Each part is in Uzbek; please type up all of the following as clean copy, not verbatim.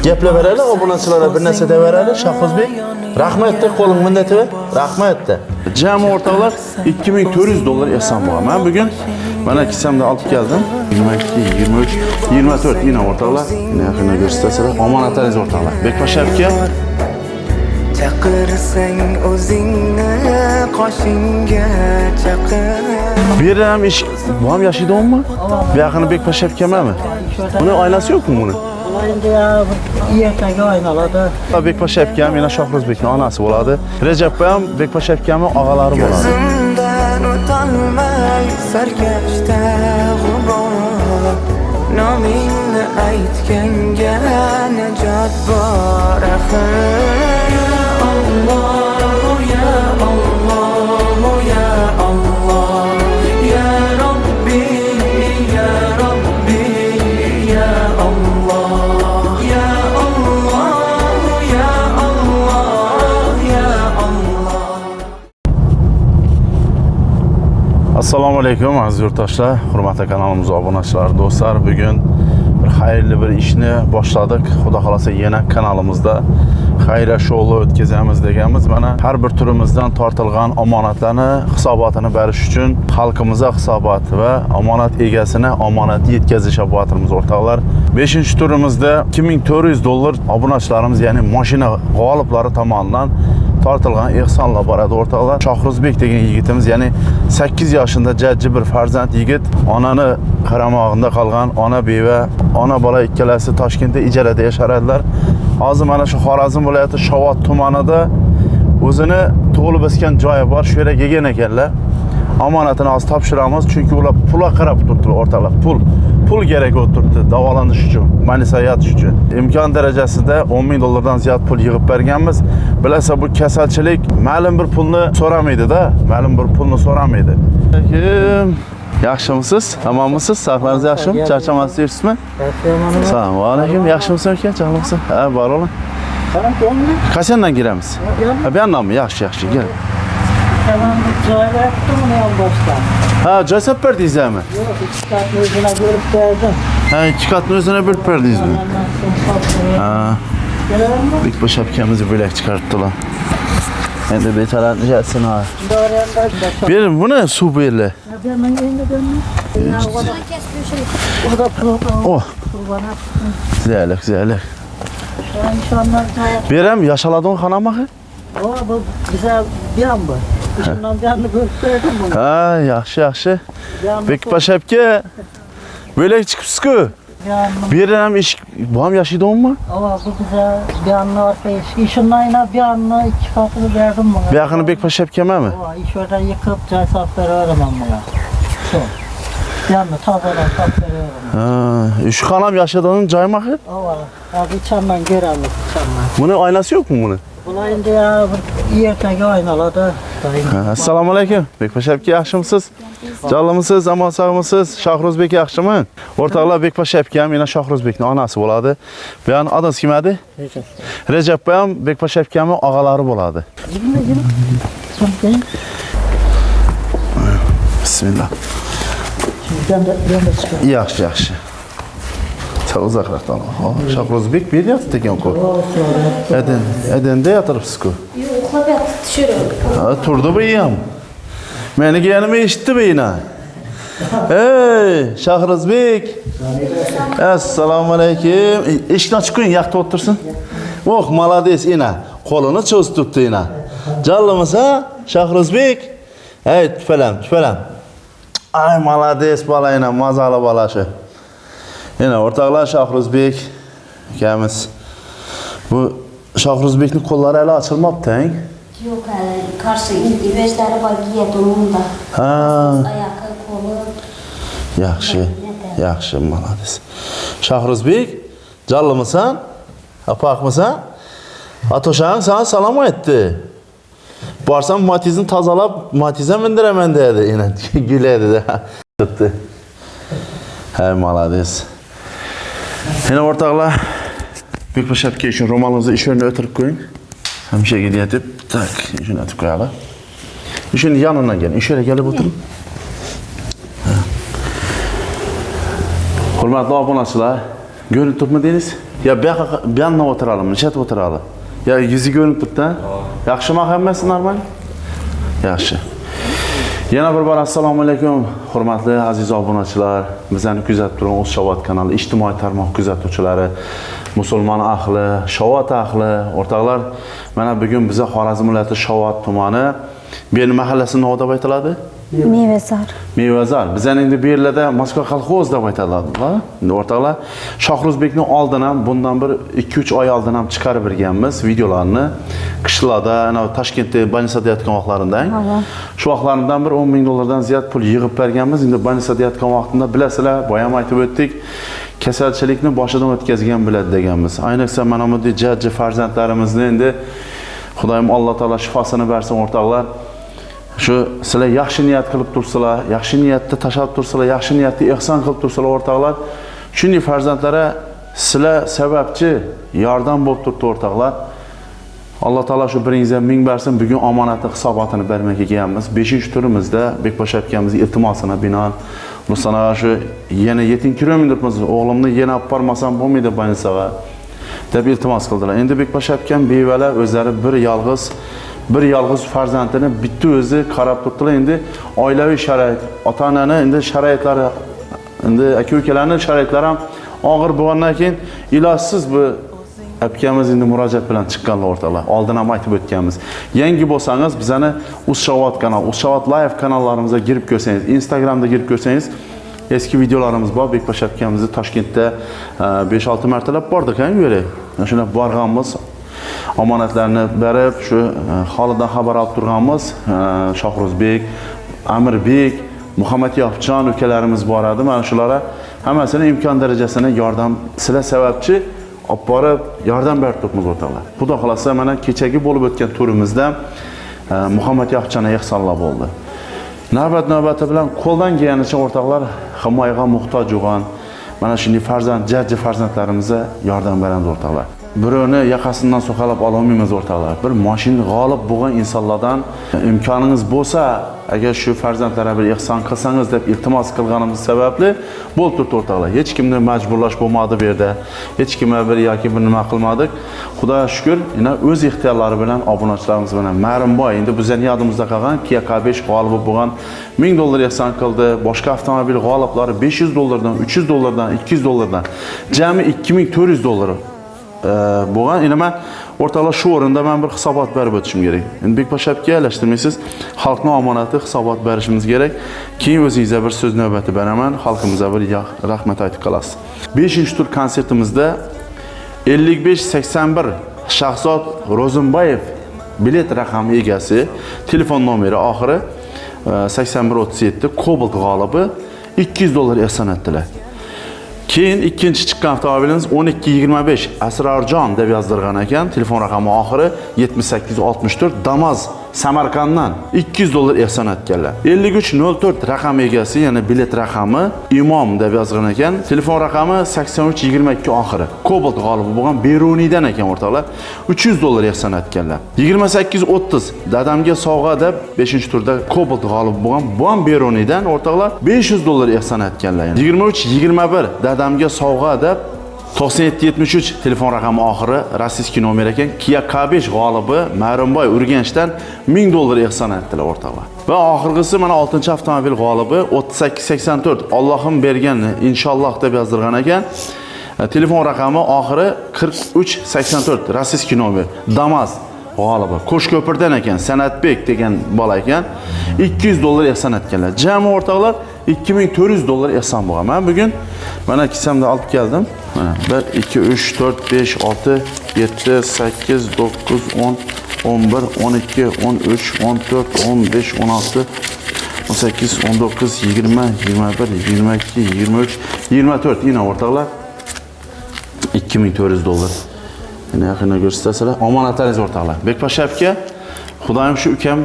Geple vereli, obunachilara bir narsa de vereli. Shahrizbek, rahmat de qo'ling minnati va rahmat de. Jami o'rtoqlar $2400 ehson bo'lgan. Men bugun mana kisamda olib keldim. 22, 23, 24 yine o'rtoqlar. Yaqinda ko'rsatasizlar. Omonatlaringiz o'rtoqlar. Bekposh aka. Chaqirsang o'zingni qoshingga chaqir. Bu yerda ham eshik bu ham yashaydimi? Bu yaqini Bekposh akamanmi? Buni oynasi yo'qmi buni? Endi ertaga oynaladi. Bekposh aka ham yana Shohrizbekning onasi bo'ladi. Rajab ham Bekposh akaning og'alari bo'ladi. Ko'zimdan o'tolmay sarkashda g'ubor. Nomingni aytganga najot bor axir. Alloh ya Alloh ya Alloh ya Robbi ya Robbi ya Allah ya Allah ya Allah ya Allah. Assalomu alaykum aziz yurtdoshlar, hurmatli kanalimizga obunachilar, do'stlar. Bugun bir xayrli bir ishni boshladik. Xudo xolasa yana kanalimizda xayriya shousi o'tkazamiz deganmiz. Mana har bir turimizdan tortilgan omonatlarni hisobotini berish uchun xalqimizga hisobot va omonat egasini omonatni yetkazish bo'layapmiz o'rtoqlar. 5-turimizda $2400 obunachilarimiz, ya'ni mashina g'oliblari tomonidan tortilgan ehsonlar boradi o'rtoqlar. Shohrizbek degan yigitimiz, ya'ni 8 yoshida jajji bir farzand yigit, onani qaramog'ida qolgan, ona beva, ona bola ikkalasi Toshkentda ijarada yasharadilar. Hozir mana shu Xorazm viloyati Shovot tumanida o'zini tug'ilib o'sgan joyi bor, shu yerga kelgan ekanlar. Omonatini hozir topshiramiz, chunki ular pulga qarab turibdi o'rtoqlar. Pul kerak bo'lib turibdi davolanish uchun, manisayatish uchun. Imkon darajasida $10,000 dan ziyod pul yig'ib berganmiz. Bilasa bu kasalchilik ma'lum bir pulni so'ramaydi-da, ma'lum bir pulni so'ramaydi. Yaxshimisiz? Tamommisiz? Sog'lig'ingiz yaxshimi? Charchamasizmi? Assalomu alaykum. Yaxshimisiz aka? Chaqmoqsiz? Ha, bor oling. Qachondan kiramiz? Bu yondanmi? Yaxshi, gel. Ha, joy solib berdingizmi? Yo'q, ikki qatni o'zina bo'lib berdim. Ha, ikki qatni o'zina bo'lib berdingizmi? Ha. Bekposh akamiz bo'lak chiqaribdilar. Endi betalarni yatsin ha. Berim, buni suv berli. Ben endi Oh. Güzel. Berem, yaşaladığın kanama ki? O, bu güzel bir an bu. İşimden bir anını bölüp verdim bunu. Ha, yaxşı. Bekposh aka, bo'lak chiqibsiz ku. Bir ham ish, bu ham yashaydimi? Ama bu güzel bir anını orta işimden yine bir anını iki katını verdim buna. Bu yaqini Bekposh akamanmi? O, iş oradan yıkıp joy solib beraverdim buna. Şu. Bir anını tozalab solib beraverdim. Ha, şu xonam yashadığın joymi ki? O, hadi içandan göremiz içandan. Bunun aynası yok mu bunun? Buna endi ya bir ertaga oynaladı. Assalomu alaykum. Bekposh aka, yaxshimisiz? Jonlimisiz, amon sog'misiz? Shohrizbek yaxshimi? O'rtoqlar, Bekposh aka ham yana Shohrizbekning onasi bo'ladi. Bu yerning adasi kim edi? Rajab ham Bekposh akaning og'alari bo'ladi. Bismillah. Yaxshi. Sağ uzaklardan. Shohrizbek bir yatdı ekan-ku. Edende yatırıpsiz-ku. Yo'q, uxlab yotibdi, tushirib. Ha, turdi bu ham. Meni kelganimni eshitdi bu yana. Hey, Shohrizbek. Assalomu alaykum. Eshikni ochib qo'ying, yoqda o'tirsin. Oh, malades ina. Qo'lini cho'zib turibdi ina. Jonlimisiz, Shohrizbek? Hey, tufalam. Ay, malades bola ina, mazali bola shu. Yana o'rtoqlar, Shohrizbek akamiz. Bu Shohrizbekning qo'llari hali ochilmabdi-ku. Yo'q, qarshi indivejlari bor giyadi unda. Ha. Oyoqi, qo'li. Yaxshi, malades. Shohrizbek, jonlimisan? Apaqmisan? Ato'shang sana salom aytdi. Borsam Matiz'ni tozalab, Matiz'a mindiraman dedi. Yana güledi. Hay, malades. Yana o'rtoqlar, Bekposh aka uchun ro'molingizni ish o'rniga o'tirib qo'ying. Hamshaga yetib, tak, shuni atib qo'yaylik. Shuni yonidan keling, ish o'rniga kelib o'tiring. Hurmatli obunachilar, ko'rinib turibmi deysiz? Ya bu yanına o'tiralım, necha o'tiradi? Ya yuzi ko'rinib turibdi. Yaxshimi hammasi normal? Yaxshi. Yana bir bor assalomu alaykum, hurmatli aziz obunachilar. Bizani kuzatib turgan O'zshavot kanali ijtimoiy tarmoq kuzatuvchilari, musulmon ahli, Shovot ahli, o'rtoqlar, mana bugun biza Xorazm viloyati Shovot tumani Bel mahallasi nomida aytiladi. Mevazor. Mevazor. Bizani endi bu yerlarda Moskva kolxoz deb aytiladi, o'rtoqlar. Shohruzbekning oldin ham bundan bir 2-3 oy oldin ham chiqarib berganmiz videolarni. Qishlarda, ana Toshkentda больницада yotgan vaqtlarimda. Shu vaqtlarimdan bir 10 ming dollardan ziyod pul yig'ib berganmiz. Endi больницада yotgan vaqtida bilasizlar, boyam aytib o'tdik. Kasalchilikni boshidan o'tkazgan biladi deganmiz. Ayniqsa mana bunday jajji farzandlarimizni endi Xudoyim Alloh taolo shifosini bersin o'rtoqlar. Shu sizlar yaxshi niyat qilib tursalar, yaxshi niyatda tashlab tursalar, yaxshi niyatda ihson qilib tursalar o'rtoqlar, shunday farzandlara sizlar sababchi, yordam bo'lib turibdi o'rtoqlar. Alloh taolo shu biringizga ming bersin. Bugun omonatni hisobotini bermoqqa kelganmiz. 5-turimizda Bekbosh akamizning iltimosini binoan Rusana shu yana 7 kilometrimiz o'g'limni yana olib bormasam bo'lmaydi больницаga deb iltimos qildilar. Endi Bekbosh akam bevalar o'zlari bir yolg'iz farzandini bitta o'zi qarab turibdilar. Endi oilaviy sharoit, ota-onani endi sharoitlari, endi aka-ukalarning sharoitlari ham og'ir bo'lgandan keyin ilojsiz bu akamiz endi murojaat bilan chiqqanlar o'rtoqlar. Oldin ham aytib o'tganmiz. Yangi bo'lsangiz bizani O'zshavot kanal, O'zshavot live kanallarimizga kirib ko'rsangiz, Instagramda kirib ko'rsangiz, eski videolarimiz bor. Bekbosh akamizni Toshkentda 5-6 martalab bordik-ku yo'lak. Shuna borganmiz. Omonatlarni berib, shu holidan xabar olib turganmiz. Shohruzbek, Amirbek, Muhammad Yofjon ukalarimiz bor edi. Mana shulara hammasini imkon darajasini yordam sizlar sababchi olib borib yordam berib turibmiz o'rtoqlar. Xudo xolasa mana kechagi bo'lib o'tgan turimizda Muhammad Yofjonga ehsonlar bo'ldi. Navbat-navbati bilan qo'ldan kelganicha o'rtoqlar himoyaga muhtoj bo'lgan mana shunday jajji farzandlarimizga yordam beramiz o'rtoqlar. Birovni yoqasidan so'qalab olmaymiz o'rtoqlar. Bir mashina g'olib bo'lgan insonlardan imkoningiz bo'lsa, agar shu farzandlarga bir ehson qilsangiz deb iltimos qilganimiz sababli bo'lib turibdi o'rtoqlar. Hech kimni majburlash bo'lmadi bu yerda. Hech kimga bir yoki bir nima qilmadik. Xudoga shukr, yana o'z ixtiyorlari bilan obunachilarimiz bilan Marimboy endi bizning yodimizda qolgan Kia K5 g'olibi bo'lgan 1000 dollar ehson qildi. Boshqa avtomobil g'oliblari 500 dollardan, 300 dollardan, 200 dollardan, jami 2400 dollar bo'lgan. Endi men o'rtoqlar shu o'rinda men bir hisobot berib o'tishim kerak. Endi Bekbosh akaga alashtirmaysiz, xalqning omonati hisobot berishimiz kerak. Keyin o'zingizga bir so'z navbati beraman, xalqimizga bir rahmat aytib qolasiz. 5-tur konsertimizda 5581 Shahzod Ro'zimbayev bilet raqami egasi, telefon nomeri oxiri 8137 Cobalt g'olibi 200 dollar ehson etdilar. Keyin ikkinchi chiqqan avtomobilimiz 1225 Asrorjon deb yozdirgan ekan. Telefon raqami oxiri 7864 Damas Samarqanddan 200 dollar ehson etganlar. 5304 raqam egasi, ya'ni bilet raqami Imom deb yozgan ekan. Telefon raqami 8322 oxiri. Cobalt g'olibi bo'lgan Beruniydan ekan o'rtoqlar. 300 dollar ehson etganlar. 2830 dadamga sovg'a deb 5-turda Cobalt g'olibi bo'lgan bu ham Beruniydan o'rtoqlar 500 dollar ehson etganlar. 2321 dadamga sovg'a deb 9773 telefon raqami oxiri rossiyskiy nomer ekan. Kia K5 g'olibi Marimboy Urganchdan 1000 dollar ehson etdilar o'rtoqlar. Va oxirgisi mana 6-avtomobil g'olibi 3884 Allohim bergan inshaalloh deb yozdirgan ekan. Telefon raqami oxiri 4384 rossiyskiy nomer Damas g'olibi Qo'shko'pirdan ekan, Sanatbek degan bola ekan. 200 dollar ehson etganlar. Jami o'rtoqlar 2400 dollar ehson bo'lgan. Men bugun mana kisamda olib keldim. 1 2 3 4 5 6 7 8 9 10 11 12 13 14 15 16 18 19 20 21 22 23 24 yine o'rtoqlar 2400 dollar. Yine yaqinda ko'rsatasalar, omonatlaringiz o'rtoqlar. Bekbosh aka, Xudoyim shu ukam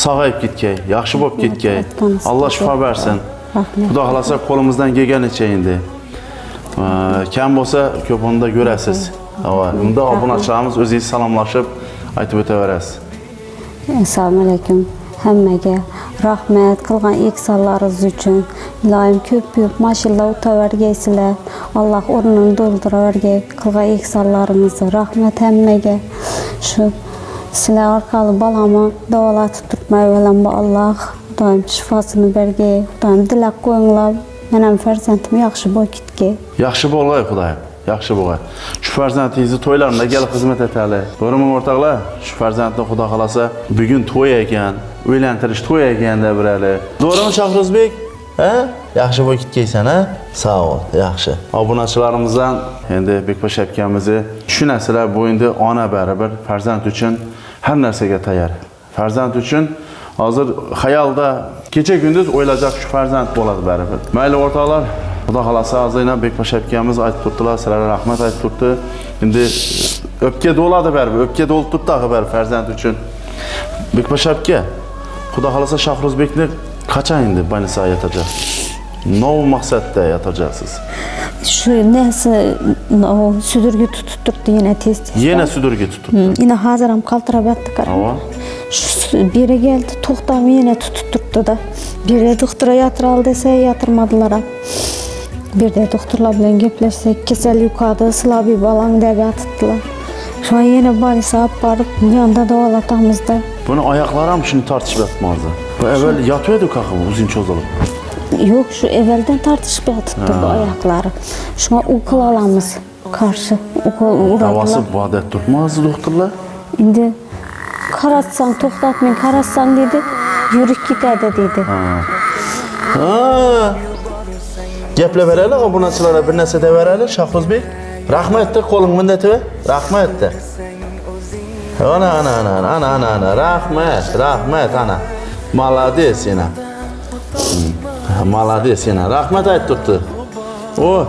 sog'ayib ketgay, yaxshi bo'lib ketgay. Alloh shifo bersin. Xudo xolasa qo'limizdan kelganicha endi. Kam bo'lsa ko'punda ko'rasiz. Unda obunachilarimiz o'zingiz salomlashib aytib o'taverasiz. Assalomu alaykum. Hammaga rahmet kılgan ihsanlarınız için. İlahim köp maşallah utavergeysizler. Allah ornunu dolduravergey kılgan ihsanlarınızı rahmet hemmege. Şu sizler arkalı balamı davalatı tutmaya veren bu Allah. Daim şifasını bergey. Daim dilek koyunlar. Menem fersentim yaxşı boy kitge. Yaxşı bolğay Xudayım. Yaxşı bolğay. Şu farzandingizni to'ylarında gelip xizmat etali. Doğrumi o'rtoqlar? Şu farzandni Xudo xolasa bugun to'y ekan, uylantirish to'y ekanda birali. Doğrumi Shahrozbek? Ha? Yaxshi boy kitgaysan ha? Sağ ol, yaxshi. Obunachilarimizdan endi Bekposh akamizni tushunasizlar, bu endi ona baribir farzand uchun har narsaga tayyor. Farzand uchun hozir xayolda kecha gündüz o'ylajak şu farzand bo'ladi baribir. Mayli o'rtoqlar, Xudo xolasa hozirina Bekposh akamiz aytib turdilar, sizlarga rahmat aytib turdi. Endi o'pka do'ladi baribir, o'pka do'lib turdi baribir farzand uchun. Bekposh aka, Xudo xolasa Shahrozbekni qachon endi больницаga yatacak? Nov maqsadda yatacaksınız. Şu nesi o südürgü tutturdu yine tez. Yine südürge tuttu. Yine hazıram kaltırıp yattık. Ava. Biri geldi toxtamı yine tutturdu da. Biri doktora yatıral dese yatırmadılar. Bir de doktorlar bilen gepleşsek kesel yukarıda sıla bir balan dege attılar. Şu an yine balisa barıp yanında davalatamızda. Bunu ayaklara mı şimdi tartışıp yatmazdı? Bu evvel yatıyordu kakı uzun çözülüp. Yok şu evvelden tartışıp yatıttı bu ayakları. Şu an okul alamız karşı okul uğradılar. Davası bu adet tutmazdı doktorlar. Şimdi karatsan toxtatmayın karatsan dedi. Yürük gitedi dedi. Ha. Geple verelim obunachilara bir narsa de verelim Shahrozbek. Rahmet de qo'ling minnati rahmet de. Ana rahmet ana. Malades yana. Malades yana. Rahmet aytib turdi. O.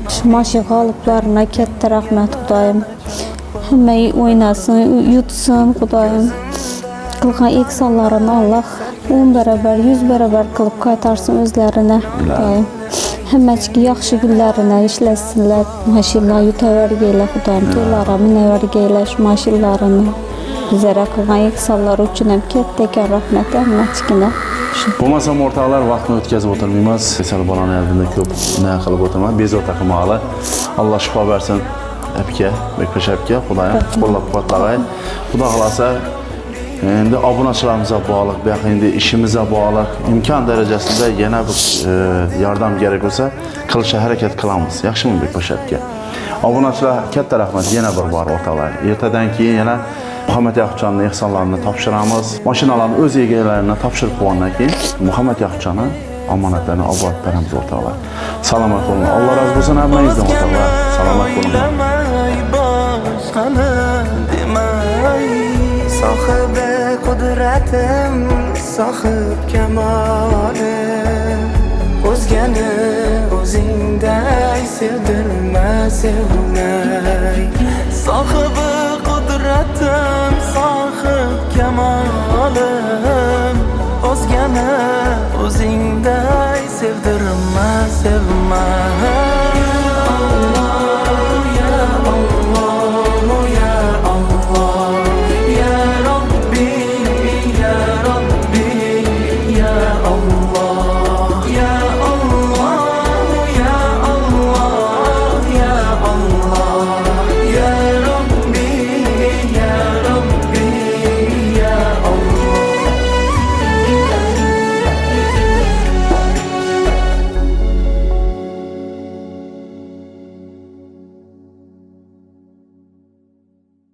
Şu maşı kalıplarına katta rahmet Xudayım. Hamma oynasın, yutsun Xudayım. Kılgan ihsanlarını Allah 10 beraber, 100 beraber kılıp qaytarsın özlerine Xudayım. Həmməciki yaxşı günlərinə işləsinlər. Maşallah yutavergeylə Xudayım. Toylara minəvergeylə şu maşallarını. Bizlərə qılgan ihsanlar üçün həm katta rahmet həmməcikine. Bo'lmasam o'rtoqlar vaqtni o'tkazib o'tirmaymiz. Kasal bolani oldida ko'p nima qilib o'tirman. Bezovta qilmoqlar. Alloh shifo bersin. Apka, Bekposh apka, Xudoyim qo'llab-quvvatlag'ay. Xudo xolasa endi obunachilarimizga bog'liq, bu yoqda endi ishimizga bog'liq, imkon darajasida yana bir yordam kerak bo'lsa, qilishga harakat qilamiz. Yaxshimi Bekposh apka? Obunachilar katta rahmat yana bir bor o'rtoqlar. Ertadan keyin yana Muhammad Yaqubjonning ihsonlarini topshiramiz. Mashinalarni o'z egalariga topshirib qo'ygandan keyin Muhammad Yaqubjonning omonatlarini olib borib beramiz o'rtoqlar. Salomat bo'ling. Alloh razı bo'lsin hammangizdan o'rtoqlar. Salomat bo'ling. Sohibi qudratim, sohib kamolim. O'zgani o'zingday sevdirma, sevmay. Sohibi qudratim, sohib kamolim. O'zgani o'zingday sevdirma, sevmay.